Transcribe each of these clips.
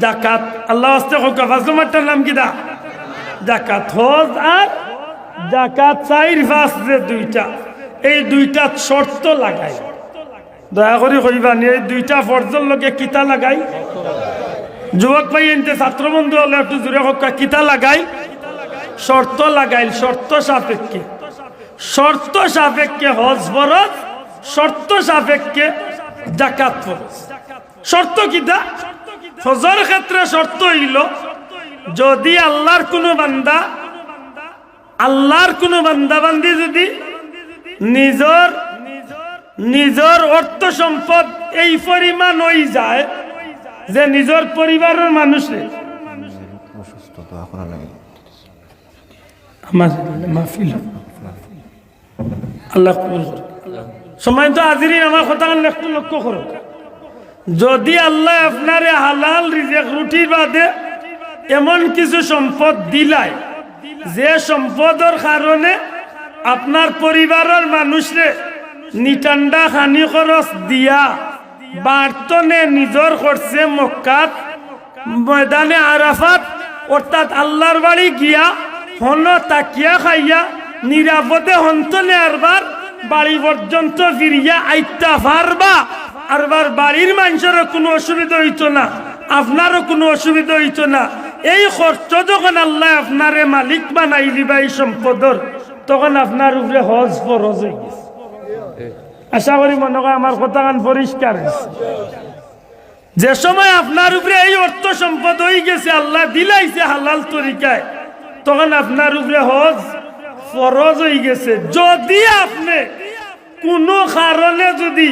জাকাত আল্লাহ আস্তে হোক ফাজলুমারটার নাম কি দা জাকাত হজ আর জাকাত চাইর ফাস যে দুইটা এই দুইটা শর্ত লাগাই দয়া করে কইবা নি এই দুইটা ফরজের লগে কিতা লাগাই যুবক ভাই এনতে ছাত্র বন্ধু হলে একটু জোরে হোক কিতা লাগাই শর্ত লাগাইল শর্ত সাপেক্ষে হজ ফরজ শর্ত সাপেক্ষে জাকাত ফরজ শর্ত কিতা ফজর ক্ষেত্রে শর্ত হইল যদি আল্লাহর কোনো বান্দা বান্দি যদি নিজের অর্থ সম্পদ এই পরিমাণ হয়ে যায় যে নিজের পরিবারের মানুষের মাহফিল আল্লাহ সময় তো হাজিরিন আমার কথা একটু লক্ষ্য করো যদি আল্লাহ আপনারে হালাল রিজিক রুটির বাদে এমন কিছু সম্পদ দিলায় যে সম্পদের কারণে আপনার পরিবারের মানুষরে নিটান্ডা খানি খরচ দিয়া বার্তনে নিজর করছে মক্কাত ময়দানে আরাফাত অর্থাৎ আল্লাহর বাড়ি গিয়া হন তাকিয়া খাইয়া নিরাপদে হন্তনে আরবার বাড়ি পর্যন্ত ফিরিয়া আইতা পারবা আরবার বাড়ির মানুষেরও কোনো অসুবিধা হইতো না আপনারও কোনো অসুবিধা হইতো না এই খরচ যখন আল্লাহ আপনারে মালিক বানাই দিবা এই সম্পদর তখন আপনার উপরে হজ ফরজ হয়ে গেছে আশা করি মনে হয় আমার কথা কান পরিষ্কার যে সময় আপনার উপরে এই অর্থ সম্পদ হয়ে গেছে আল্লাহ দিলাইছে হালাল তরিকায় তখন আপনার উপরে হজ ফরজ হয়ে গেছে যদি আপনি কোনো কারণে যদি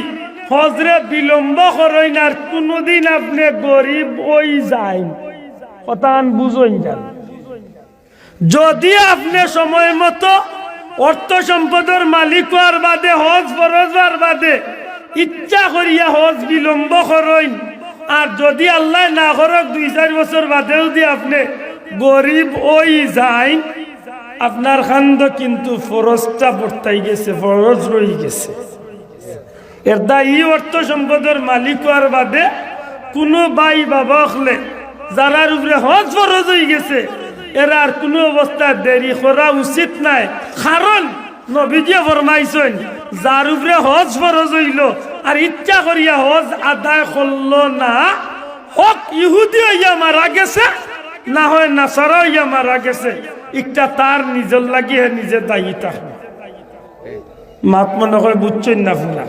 হজরে বিলম্ব করেন আর কোনোদিন আপনি গরিব ওই যায় কথা বুঝই যান যদি আপনি সময় মতো অর্থ সম্পদের মালিক হওয়ার বাদে হজ ফরজ হওয়ার বাদে ইচ্ছা করিয়া হজ বিলম্ব করেন আর যদি আল্লাহ না করক 2-4 বছর বাদে যদি আপনি গরিব ওই যায় আপনার খান্দ কিন্তু ফরজটা বর্তাই গেছে ফরজ রয়ে গেছে এর দা ই অর্থ সম্পদের মালিক হওয়ার বাদে কোনো ভাই বাবা হলে যারার উপরে হজ ফরজ হয়ে গেছে এরা আর কোনো অবস্থা দেরি করা উচিত নাই কারণ নবীজি ফরমাইছেন যার উপরে হজ ফরজ হইল আর ইচ্ছা করিয়া হজ আদায় করল না হক ইহুদি হইয়া মারা গেছে না হয় নাসারা হইয়া মারা গেছে একটা তার নিজের লাগিয়ে নিজে দায়ী থাকবে মাত মনে হয় বুঝছেন না ফুলা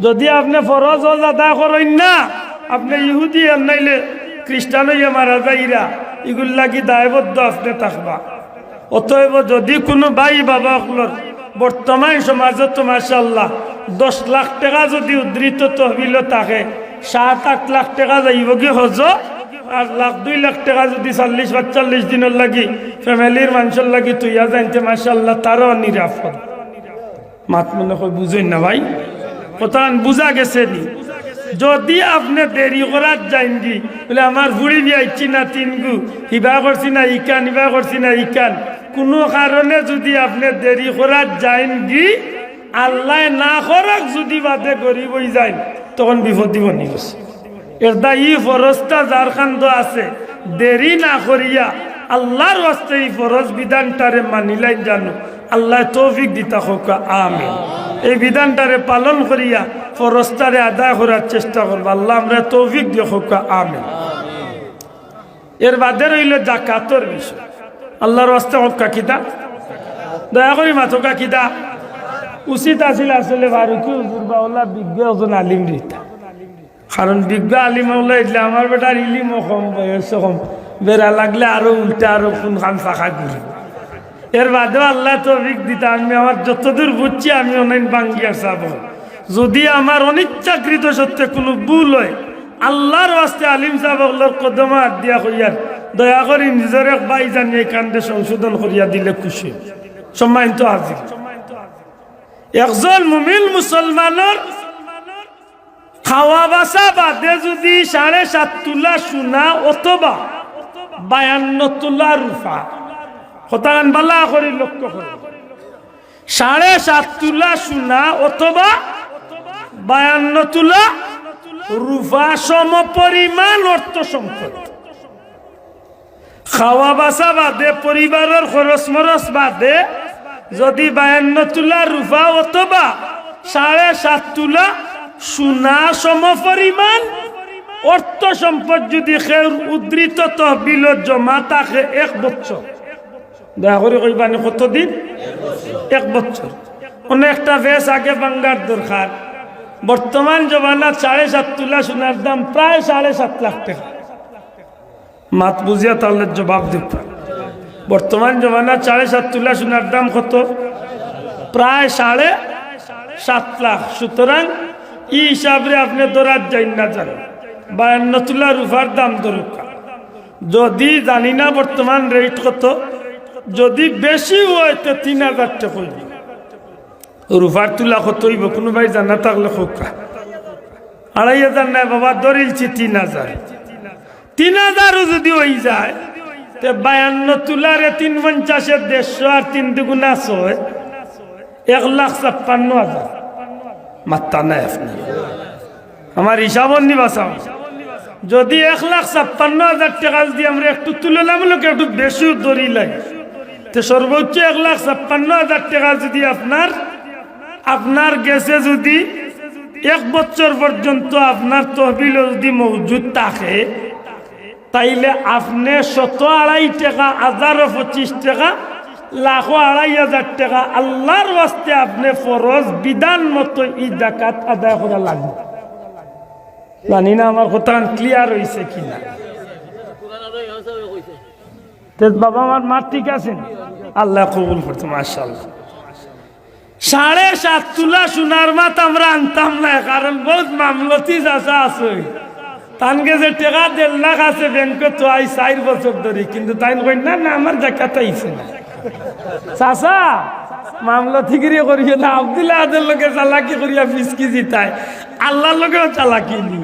যদি আপনি ফরজ হজ আদায় করেন না আপনি ইহুদি নাইলে খ্রিস্টান হইয়া মারা যাইরা এগুলো লাগি দায়বদ্ধ আপনি থাকবা অতএব যদি কোনো ভাই বাবা হলোর বর্তমান সমাজত তো মাশাআল্লাহ 10 লাখ টাকা যদি উদ্ধৃত তহবিল থাকে 7-8 লাখ টাকা যাইব কি হজ আর 1-2 লাখ টাকা যদি 40-45 দিনের লাগি ফ্যামিলির মানুষের লাগি তুইয়া জানতে মাশাআল্লাহ তারও নিরাপদ মাত মনে হয় বুঝেন না ভাই কথা বুঝা গেছে নি যদি আপনি দেরি করার যাইন কি বলে আমার বুড়ি বিয়াইছি না 3 গু হিবা করছি না ইকান হিবা করছি না ইকান কোনো কারণে যদি আপনি দেরি করার যাইন কি আল্লাহ না করক যদি বাদে গরিব হয়ে যায় তখন বিপদ দিব নিগেছে এর দা ই ফরজটা যার খান্দ আছে দেরি না করিয়া আল্লাহর ওয়াস্তে এই ফরজ বিধানটারে মানিলাই জানো আল্লাহ তৌফিক দিতা হোক আমিন এই বিধানটারে পালন করিয়া ফরজটারে আদায় করার চেষ্টা করবো আল্লাহ আমরা তৌফিক দিয়ে হোক আমিন এর বাদে রইল জাকাতের বিষয় আল্লাহর ওয়াস্তে হোক কিতা দয়া করি মাথকা কিতা উচিত আছিল আসলে ফারুকি হুজুর বাউলা বিজ্ঞ একজন আলিম দিতা কারণ বিজ্ঞ আলিম হলে এলে আমার বেটার ইলিমও কম বয়স কম বেড়া লাগলে আরো উল্টা আরো কোন খান ফাঁকা করি এর বাদেও আল্লাহ তৌফিক দিতা আমি আমার যতদূর বুঝছি আমি অনেক বাঙ্গিয়া চাব যদি আমার অনিচ্ছাকৃত সত্যি কোনো ভুল হয় আল্লাহর ওয়াস্তে আলিম সাহেবগুলোর কদমে হাত দিয়া কইয়ার দয়া করে নিজের এক ভাই জানিয়ে এই কাণ্ডে সংশোধন করিয়া দিলে খুশি সম্মানিত হাজির একজন মুমিন মুসলমানের খাওয়া বাসা বাদে যদি 7.5 তোলা সোনা অথবা 52 তোলা রূপা হতান বালা করে লক্ষ্য করে 7.5 তোলা সোনা অথবা 52 তোলা রূপা সম পরিমাণ অর্থ সম্পদ, খাওয়া বাসা বাদে, পরিবারের খরচ মরচ বাদে যদি 52 তোলা রূপা অথবা 7.5 তোলা সোনা সম পরিমাণ অর্থ সম্পদ যদি উদ্ধৃত তহবিলত জমা থাকে 1 বছর, দয়া করে কইবানি কতদিন? 1 বছর। অনেকটা বেশ আগে বাঙ্গার দরকার। বর্তমান জমানাত 7.5 তোলা সোনার দাম প্রায় 7.5 লাখ টাকা। মাত বুঝিয়া তাহলে জবাব দিব। বর্তমান জমানাত 7.5 তোলা সোনার দাম কত? প্রায় 7.5 লাখ। সুতরাং ই হিসাবে আপনি দরাজ যাই না জানেন 52 তোলা রূপার দাম দরকার। যদি জানি না বর্তমান রেট কত, যদি বেশি হয় তো 3000 টাকা হইব। রূপার তুলা কত হইব কোনো ভাই জানা থাকলে খোকা? 2500 নাই বাবা, ধরিলছি 3000। 3000ও যদি হয়ে যায় তো 52 তোলারে 350 150 আর 3 দুগুণা 6, 1,56,000। মাত্রা নাই আপনি আমার হিসাব নিবাসাম। যদি 1,56,000 টাকা যদি আমরা একটু তুলনামূলক একটু বেশি ধরি লাগে তো সর্বোচ্চ 1,56,000 টাকা যদি আপনার গেছে যদি 1 বছর পর্যন্ত আপনার তহবিল যদি মজুদ থাকে, তাইলে আপনি 102.5 টাকা, 1025 টাকা, 1,02,500 টাকা আল্লাহর ওয়াস্তে আপনি ফরজ বিধান মতো ই যাকাত আদায় করা লাগবে। জানি না আমার কথা ক্লিয়ার হয়েছে কিনা? বাবা আমার মা ঠিক আছেন? আল্লাহ কবুল করতে মাশাআল্লাহ। 7.5 তোলা সোনার মাত আমরা আনতাম না, কারণ বহুত মামলতি চাষা আছে। তানকে যে টাকা 1.5 লাখ আছে ব্যাংকে তো 4 বছর ধরে, কিন্তু তাই কই না না আমার জাকাত আইছে না। চাষা মামলতি করিয়ে না, আব্দুল্লাহ আদের লোকে চালাকি করিয়া 20 কেজি তাই আল্লাহর লোকেও চালাকি নি।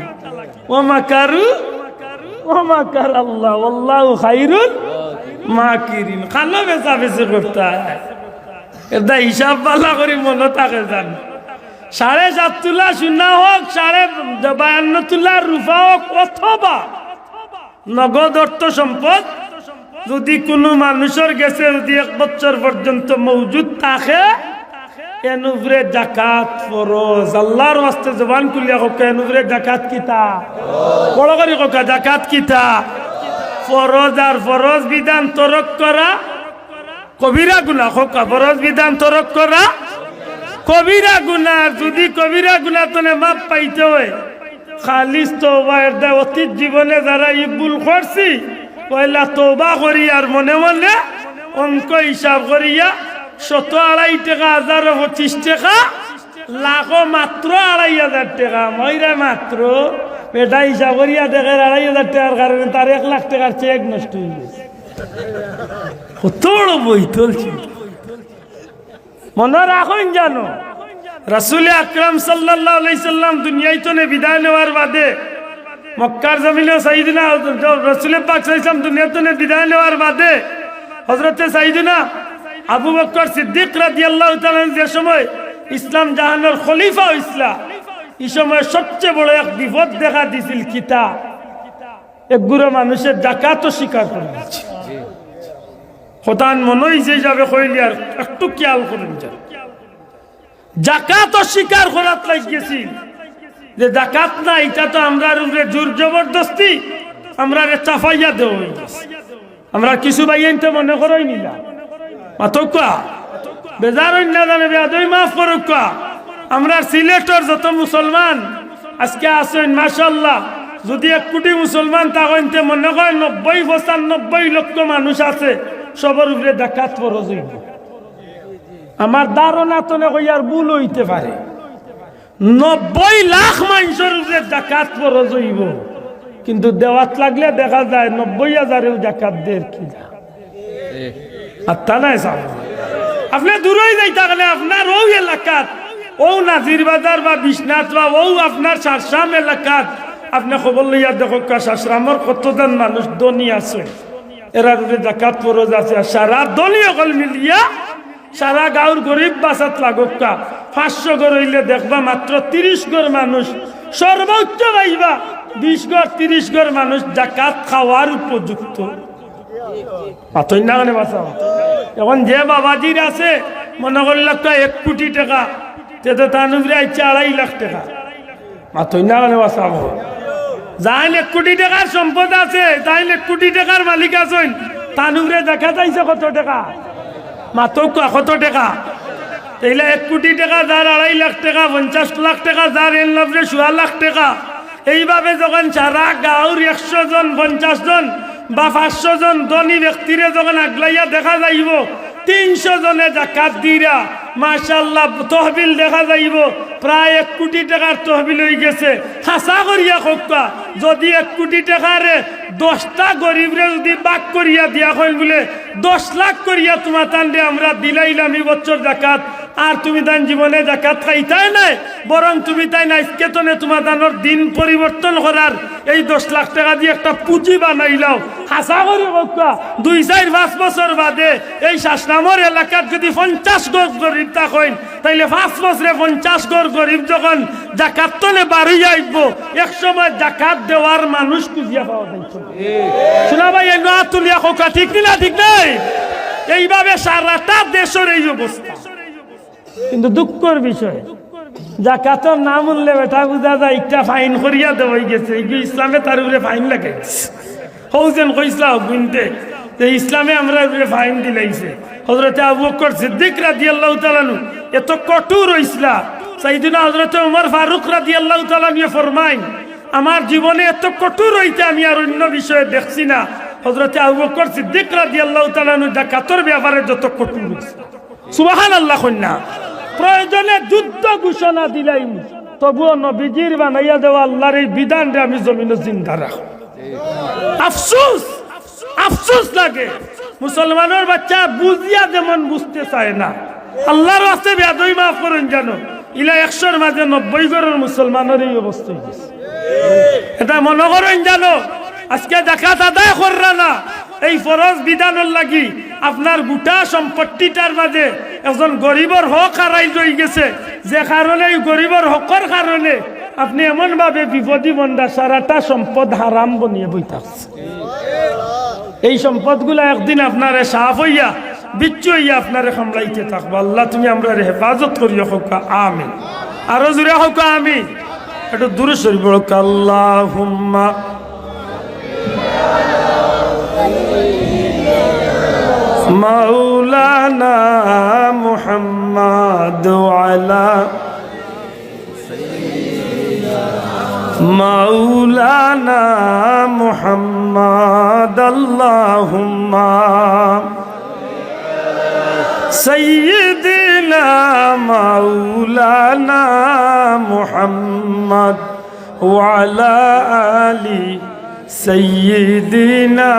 ও মাকারু ও মাকার আল্লাহ আল্লাহু খাইরুল মাকিরিন। খালো বেচা বেচি করতে এটা হিসাব পালা করি মনে থাকে জান। 7.5 তোলা সোনা হোক, 52 তোলা রূপা হোক, অথবা নগদ অর্থ সম্পদ যদি কোনো মানুষের গেছে যদি 1 বছর পর্যন্ত মজুদ থাকে, এনুভরে জাকাত ফরজ। আল্লাহর ওয়াস্তে জবান খুলিয়া কোকা এনুভরে জাকাত কিতা বড় করে কোকা জাকাত কিতা ফরজ। আর ফরজ বিধান তরক করা কবিরা গুনাহ। কোকা ফরজ বিধান তরক করা কবিরা গুনাহ। যদি কবিরা গুনাহ তনে মাপ পাইতে হয়, খালিস তওবা এর অতীত জীবনে যারা ই ভুল করছি পয়লা তওবা করি আর মনে মনে অঙ্ক হিসাব করিয়া 102.5 টাকা, 1025 টাকা, লাখো মাত্র 2,500 টাকা। ময়রা মাত্র বেটা হিসাব করিয়া দেখে 2,500 টাকার কারণে তার 1 লাখ টাকার চেক নষ্ট হয়ে গেছে। কত বড় বই চলছে মনে রাখুন জানো। রাসূল আকরাম সাল্লাল্লাহু আলাইহি সাল্লাম দুনিয়ায় তো বিদায় নেওয়ার বাদে মক্কার জমিনে সাইয়েদনা রাসূল পাক সাল্লাল্লাহু আলাইহি সাল্লাম দুনিয়াতে বিদায় নেওয়ার বাদে হযরতে সাইয়েদনা আবু বকর সিদ্দিক রাদিয়াল্লাহু তাআলা যে সময় ইসলাম জাহানের খলিফা হইছিলা, এই সময় সবচেয়ে বড় এক বিপদ দেখা দিছিল কিতা? একগুলো মানুষের জাকাত স্বীকার করে দিচ্ছে। খোদান মনই যে যাবে কইলি আর একটু খেয়াল করুন, জাকাত স্বীকার করাত লাগিয়েছি যে জাকাত না, এটা তো আমরা জোর জবরদস্তি আমরা চাফাইয়া দেওয়া হয়ে গেছে। আমরা কিছু বাইনতে মনে করই নিলা মাতকা বেজার না জানে বেদই মাফ করুক। আমরা সিলেটের যত মুসলমান আজকে আছেন মাশাআল্লাহ, যদি 1 কোটি মুসলমান তাহলে মনে হয় 90-95 লক্ষ মানুষ আছে, সবার উপরে জাকাত ফরজ হইব। আমার ধারণা তো আর ভুল হইতে পারে, 90 লাখ মানুষের উপরে জাকাত ফরজ হইব, কিন্তু দেওয়াত লাগলে দেখা যায় 90,000 জাকাত দের কিনা। আর তা নাই সাহেব, আপনি দূরই যাই থাকলে আপনার ও এলাকাত, ও নাজির বাজার বা বিশ্বনাথ বা ও আপনার শাসরাম এলাকাত আপনি খবর লইয়া দেখো শাসরামর কতজন মানুষ ধনী আছে, এরা জাকাত ফরজ আছে। সারা ধনী অকল মিলিয়া সারা গাঁর গরিব বাসাত লাগোকা 500 ঘর হইলে দেখবা মাত্র 30 ঘর মানুষ সর্বোচ্চ পাইবা 20 ঘর 30 ঘর মানুষ জাকাত খাওয়ার উপযুক্ত। পাতই না মানে বাঁচাও। এখন যে বাবাজির আছে মনে করল 1 কোটি টাকা, যেটা তানুরে আইছে 2.5 লাখ টাকা, পাতই না মানে বাঁচাবো। যাইন 1 কোটি টাকার সম্পদ আছে, তাই 1 কোটি টাকার মালিক আছেন, তানুরে দেখা যাইছে কত টাকা, মাত্র কত টাকা। তাইলে 1 কোটি টাকা যার 2.5 লাখ টাকা, 50 লাখ টাকা যার, এর লবরে 16 লাখ টাকা। এইভাবে যখন সারা গাঁওর 100 জন 50 জন বা 500 জন ধনী ব্যক্তিরে যখন আগলাইয়া দেখা যাইব, 300 জনে জাকাত দিরা মাশাআল্লাহ তহবিল দেখা যাইব, প্রায় 1 কোটি টাকার তহবিল হয়ে গেছে। হাসা করিয়া কোকা যদি 1 কোটি টাকারে 10টা গরিবরে যদি বাক করিয়া দিয়া হয় বলে 10 লাখ করিয়া তোমার তান্ডে আমরা দিলাইলাম এই বছর জাকাত, আর তুমি তাই জীবনে জাকাত খাইতাই নাই, বরং তুমি তাই না স্কেতনে তোমার দানোর দিন পরিবর্তন করার এই 10 লাখ টাকা দিয়ে একটা পুঁজি বানাইলাও। হাসা করি কোকা 2-4-5 বছর বাদে এই শাসনামর এলাকার যদি 50 ঘর গরিব থাকেন, তাইলে 5 বছরে 50 ঘর গরিব যখন জাকাত তলে বাড়ি আইব, এক সময় জাকাত দেওয়ার মানুষ খুঁজিয়া পাওয়া যাইছে। শোনা ভাই এই না তুলিয়া কোকা ঠিক না ঠিক নাই? এইভাবে সারাটা দেশের এই অবস্থা। কিন্তু দুঃখের বিষয় জাকাতের নাম উঠলে বেটা বুঝা যায় একটা ফাইন করিয়া দেওয়াই গেছে, ইসলামে তার উপরে ফাইন লাগাইছে। হৌজেন কইসলা গুনতে যে ইসলামে আমরা উপরে ফাইন দিলাইছে। হযরত আবু বকর সিদ্দিক রাদিয়াল্লাহু তাআলা নু এত কঠোর হইসলা, সাইয়েদনা হযরত ওমর ফারুক রাদিয়াল্লাহু তাআলা নিয়ে ফরমাইন, আমার জীবনে এত কঠোর হইতে আমি আর অন্য বিষয়ে দেখছি না। হযরত আবু বকর সিদ্দিক রাদিয়াল্লাহু তাআলা নু জাকাতের ব্যাপারে যত কঠোর হইছে, সুবহানাল্লাহ কন্যা। প্রয়োজনে যুদ্ধ ঘোষণা দিলাইম, তবুও নবীজির বানাইয়া দেওয়া আল্লাহর এই বিধানটা আমি জমিনে জিন্দা রাখব। আফসোস আফসোস লাগে মুসলমানের বাচ্চা বুঝিয়া যেমন বুঝতে চায় না। আল্লাহর রাস্তে বেদই মাফ করেন জানো, ইলা 100-র মাঝে 90 ঘরের মুসলমানের এই অবস্থা হয়েছে। এটা মনে করেন জানো, আজকে জাকাত আদায় কররা না, এই ফরজ বিধানের লাগি আপনার গোটা সম্পত্তিটার মাঝে একজন গরিবর হক হারাই রয়ে গেছে, যে কারণে এই গরিবর হকের কারণে আপনি এমন ভাবে বিপদী বন্ধা সারাটা সম্পদ হারাম বনিয়ে বইতাছে। এই সম্পদগুলা একদিন আপনারে সাফ হইয়া বিচ্ছু হইয়া আপনারে সামলাইতে থাকবো। আল্লাহ তুমি আমরা হেফাজত করিয়া হোক, আমিন। আরো জোরে হোক আমিন। একটু দূরে শরীফ হোক, আল্লাহুম্মা মাওলানা মুহাম্মদ আলা মাওলানা মুহাম্মদ আল্লাহুম্মা সাইয়্যিদিনা মাওলানা মুহাম্মদ ওয়া আলা আলি সাইয়্যিদিনা